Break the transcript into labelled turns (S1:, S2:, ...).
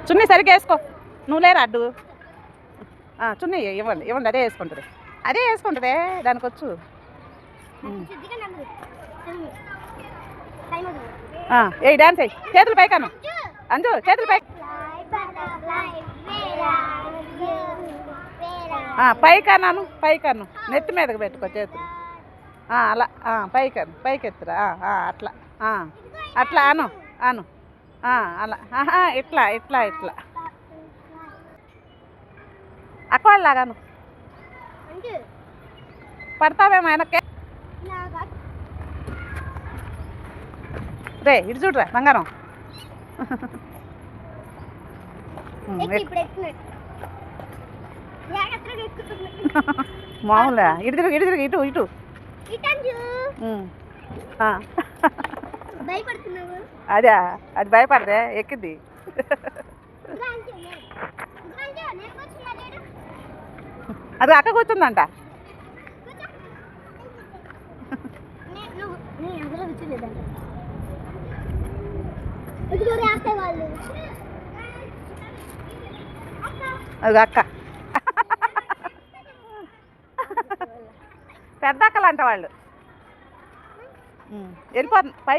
S1: చున్నీ సరిగ్గా వేసుకో. నువ్వు లేరా అడ్డు. చున్నీ ఇవ్వండి ఇవ్వండి, అదే వేసుకుంటుంది, అదే వేసుకుంటుంది, దానికి వచ్చు. ఏ డాన్స్ అయ్యి, చేతులు పైకాను అంజు, చేతులు పై పైకన్నాను, పైకన్ను నెత్తి మీదకి పెట్టుకో చేతులు. అలా పైకన్ను, పైకెత్తురా. అట్లా అట్లా అను అను, అలా ఇట్లా ఇట్లా ఇట్లా అక్కవాళ్ళలాగాను. పడతావేమో వెనక్కే. రే ఇటు చూడరా బంగారం. మామూలుగా ఇటు తిరుగు, ఇటు తిరుగు, ఇటు ఇటు. అదే అది భయపడదే, ఎక్కింది. అది అక్క కూర్చుందంట. అది అక్క పెద్ద అక్కలు అంట వాళ్ళు. వెళ్ళిపోతుంది పైకి.